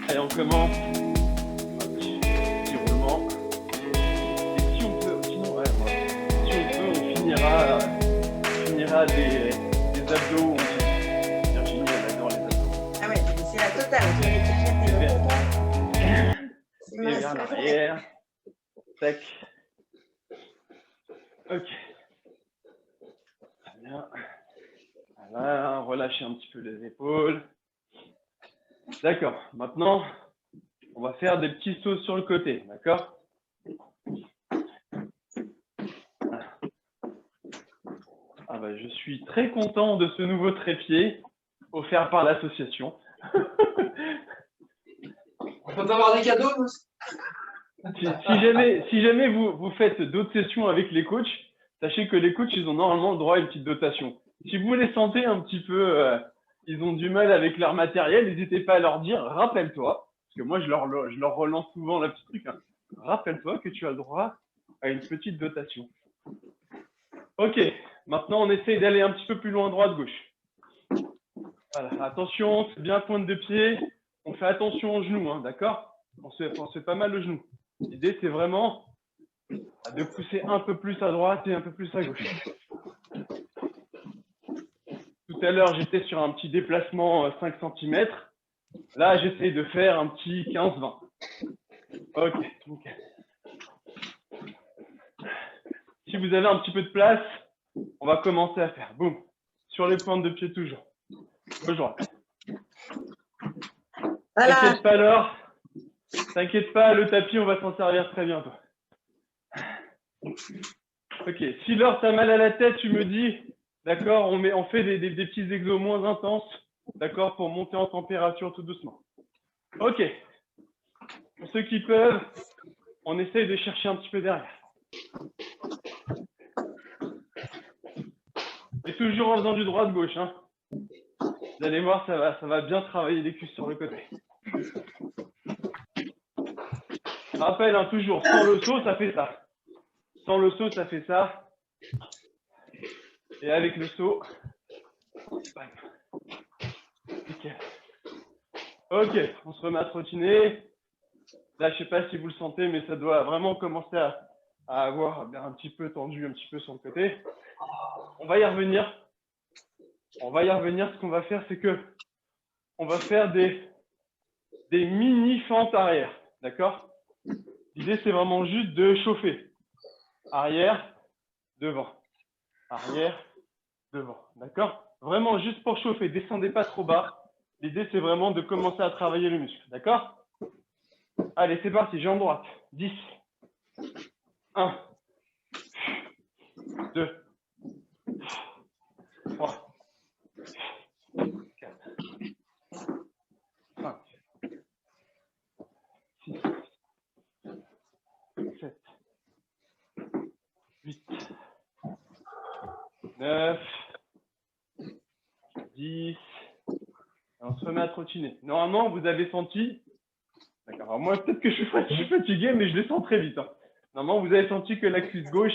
Allez, on commence. Petit roulement. Et si on peut, sinon, ouais, si on peut, on finira des abdos. On dit. Virginie, elle adore les abdos. Ah ouais, c'est la totale. Tu vas te faire tes repos. C'est Et vers l'arrière. Tac. Ok. Très bien. Voilà, relâchez un petit peu les épaules. D'accord. Maintenant, on va faire des petits sauts sur le côté. D'accord? Ah bah, je suis très content de ce nouveau trépied offert par l'association. On peut avoir des cadeaux, Si jamais vous faites d'autres sessions avec les coachs, sachez que les coachs, ils ont normalement le droit à une petite dotation. Si vous les sentez un petit peu, ils ont du mal avec leur matériel, n'hésitez pas à leur dire, rappelle-toi, parce que moi, je leur relance souvent le petit truc, hein. Rappelle-toi que tu as le droit à une petite dotation. Ok, maintenant, on essaye d'aller un petit peu plus loin droite-gauche. Voilà, attention, c'est bien pointe de pied. On fait attention aux genoux, hein, d'accord? On se fait pas mal aux genoux. L'idée, c'est vraiment de pousser un peu plus à droite et un peu plus à gauche. Tout à l'heure, j'étais sur un petit déplacement 5 cm. Là, j'essaye de faire un petit 15-20. Ok, nickel. Si vous avez un petit peu de place, on va commencer à faire. Boum. Sur les pointes de pied toujours. Gauche droite. Voilà. T'inquiète pas, Laure. T'inquiète pas, le tapis, on va s'en servir très bientôt. Ok, si Laure, t'as mal à la tête, tu me dis, d'accord, on fait des petits exos moins intenses, d'accord, pour monter en température tout doucement. Ok, pour ceux qui peuvent, on essaye de chercher un petit peu derrière. Et toujours en faisant du droite-gauche, hein. Vous allez voir, ça va bien travailler les cuisses sur le côté. Rappel, hein, toujours, sans le saut, ça fait ça. Sans le saut, ça fait ça. Et avec le saut, bam. Nickel. Ok, on se remet à trottiner. Là, je ne sais pas si vous le sentez, mais ça doit vraiment commencer à avoir un petit peu tendu, un petit peu sur le côté. On va y revenir. Ce qu'on va faire, c'est que on va faire des mini fentes arrière. D'accord? L'idée, c'est vraiment juste de chauffer. Arrière, devant. Arrière, devant. D'accord? Vraiment juste pour chauffer. Descendez pas trop bas. L'idée, c'est vraiment de commencer à travailler le muscle. D'accord? Allez, c'est parti. Jambe droite. 10. 1. 2. 3. 4. 5. 6. 7. 8. 9. 10. On se remet à trottiner. Normalement, vous avez senti. D'accord. Alors moi, peut-être que je suis fatigué, mais je descends très vite. Hein. Normalement, vous avez senti que la cuisse gauche,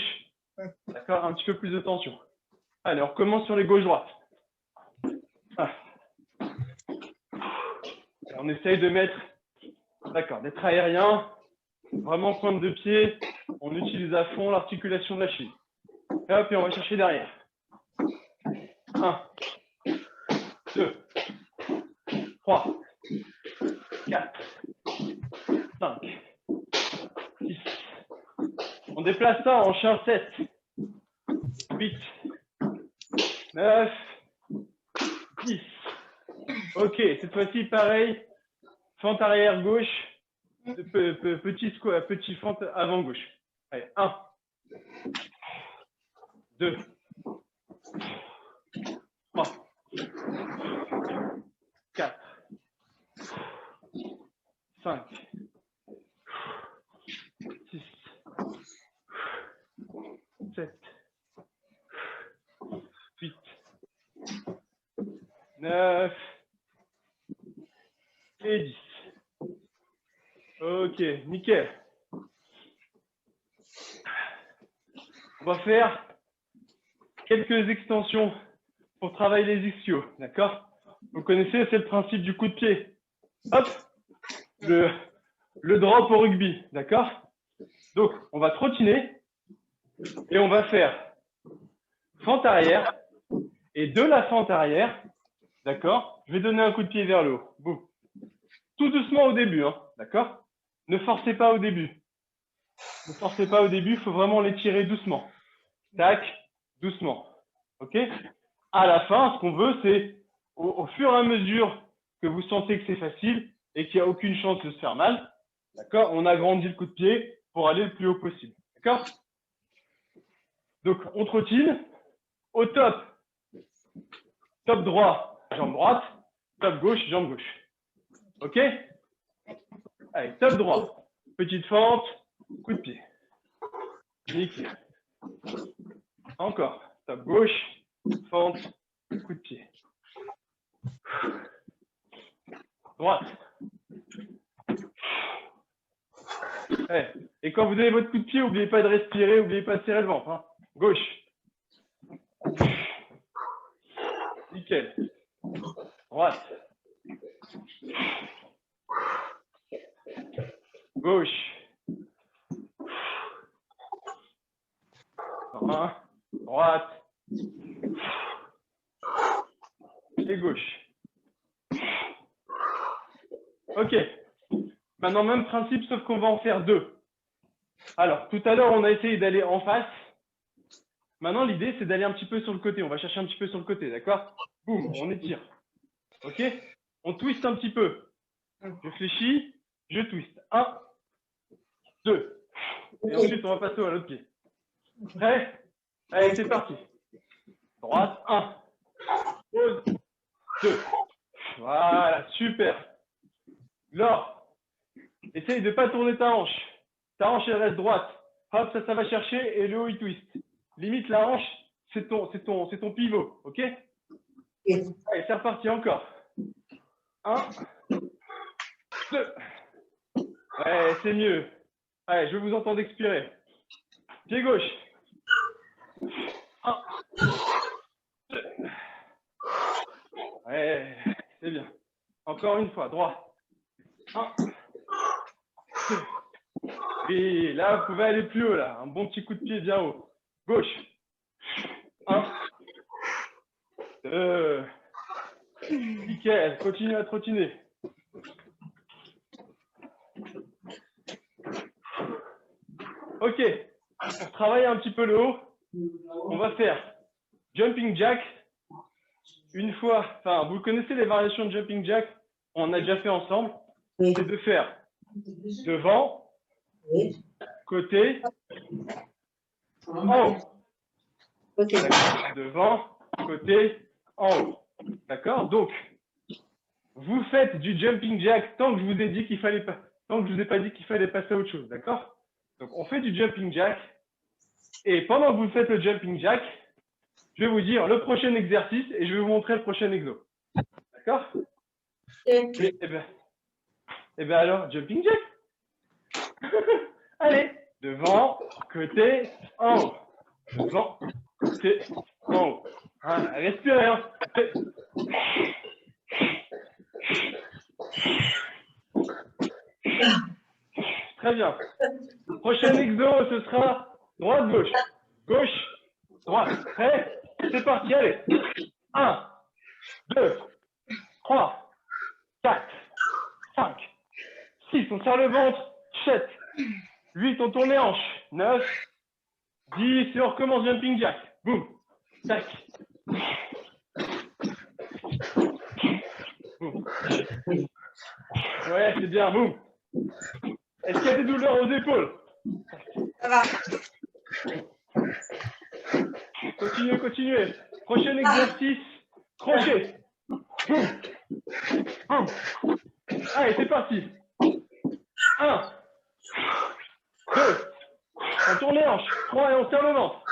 d'accord, un petit peu plus de tension. Allez, on recommence sur les gauches-droites. Ah. On essaye de mettre, d'accord, d'être aérien, vraiment pointe de pied. On utilise à fond l'articulation de la cheville. Et hop, et on va chercher derrière. 1, 2, 3, 4, 5, 6. On déplace ça en chien 7, 8, 9, 10. Ok, cette fois-ci, pareil. Fente arrière gauche, petit fente avant gauche. Allez, 1, 2, 3, 4, 5, 6, 7, 8, 9 et 10. Ok, nickel. On va faire quelques extensions pour travailler les ischios, d'accord? Vous connaissez, c'est le principe du coup de pied. Hop, le drop au rugby, d'accord? Donc, on va trottiner et on va faire fente arrière. Et de la fente arrière, d'accord? Je vais donner un coup de pied vers le haut. Boum. Tout doucement au début, hein, d'accord? Ne forcez pas au début. Ne forcez pas au début, il faut vraiment les tirer doucement. Tac, doucement. OK? À la fin, ce qu'on veut, c'est au fur et à mesure que vous sentez que c'est facile et qu'il n'y a aucune chance de se faire mal, d'accord? On agrandit le coup de pied pour aller le plus haut possible. D'accord? Donc, on trottine. Au top, top droit, jambe droite. Top gauche, jambe gauche. OK? Allez, top droit. Petite fente, coup de pied. Nickel. Encore. Top gauche, fente, coup de pied. Droite. Ouais. Et quand vous avez votre coup de pied, n'oubliez pas de respirer, n'oubliez pas de serrer le ventre. Hein. Gauche. Nickel. Droite. Gauche. Droite. Et gauche. OK. Maintenant, même principe, sauf qu'on va en faire deux. Alors, tout à l'heure, on a essayé d'aller en face. Maintenant, l'idée, c'est d'aller un petit peu sur le côté. On va chercher un petit peu sur le côté, d'accord? Boum, on étire. OK? On twiste un petit peu. Je fléchis, je twiste. 1, 2. Et ensuite, on va passer à l'autre pied. Prêt? Allez, c'est parti. Droite, 1. Pause, 2. Voilà, super. Laure, essaye de ne pas tourner ta hanche. Ta hanche, elle reste droite. Hop, ça va chercher et le haut, il twist. Limite, la hanche, c'est ton pivot, OK? Allez, c'est reparti encore. 1, 2. Ouais, c'est mieux. Allez, je vous entends expirer. Pied gauche. 1, 2. Ouais, c'est bien. Encore une fois, droit. 1, 2. Et là, vous pouvez aller plus haut, là. Un bon petit coup de pied bien haut. Gauche. 1, 2. Nickel. Continue à trottiner. OK. Pour travailler un petit peu le haut, on va faire jumping jack. Une fois, enfin, vous connaissez les variations de jumping jack? On a déjà fait ensemble. Oui. C'est de faire devant, Oui. côté, en haut. OK. Devant, côté, en haut. D'accord? Donc, vous faites du jumping jack tant que je vous ai dit qu'il fallait pas, tant que je vous ai pas dit qu'il fallait passer à autre chose. D'accord? Donc, on fait du jumping jack. Et pendant que vous faites le jumping jack, je vais vous dire le prochain exercice et je vais vous montrer le prochain exo. D'accord? Eh ben alors, jumping jack. Allez, devant, côté, en haut. Devant, côté, en haut. Hein, respirez. Hein. Très bien. Prochain exo, ce sera droite-gauche. Gauche, droite. Prêt? C'est parti, allez. 1, 2, 3, 4, 5, 6. On serre le ventre. 7, 8, on tourne les hanches. 9, 10, et on recommence jumping jack. Boum. Tac. Boum. Ouais, c'est bien. Boum. Est-ce qu'il y a des douleurs aux épaules? Ça va. Continuez, continuez. Prochain exercice, crochet. Boum. Boum. Allez, c'est parti. 1, 2, on tourne les hanches. 3 et on serre le ventre.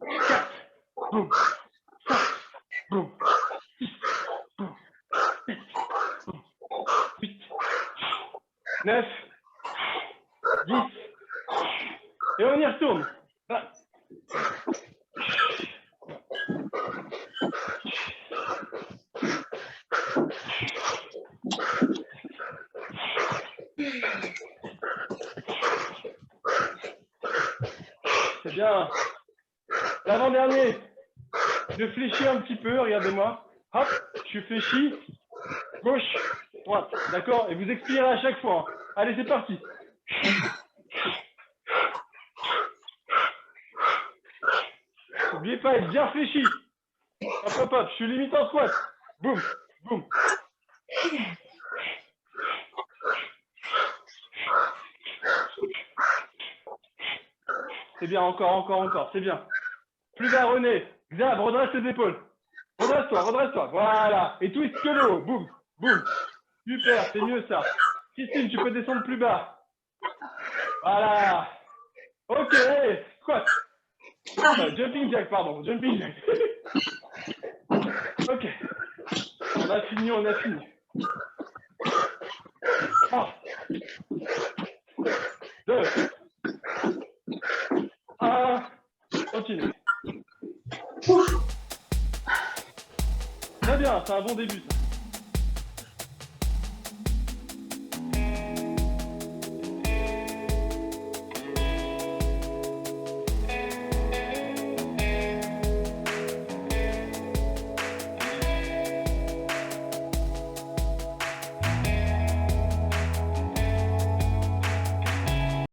4, boum. 5, boum. 6, boum. 7, boum. 8, 9, 10. Et on y retourne. 20. Bien. L'avant-dernier. Je fléchis un petit peu, regardez-moi. Hop, je fléchis. Gauche, droite. D'accord? Et vous expirez à chaque fois. Hein. Allez, c'est parti. N'oubliez pas, être bien fléchi. Hop, hop, hop. Je suis limite en squat. Boum, boum. C'est bien, encore. C'est bien. Plus bas, René. Xav, redresse les épaules. Redresse-toi. Voilà. Et twist que le haut. Boum, boum. Super, c'est mieux ça. Christine, tu peux descendre plus bas. Voilà. Ok, allez, squat. Jumping jack, pardon. Jumping jack. Ok. On a fini. 3, 2, 1. Continue. Très bien, c'est un bon début ça.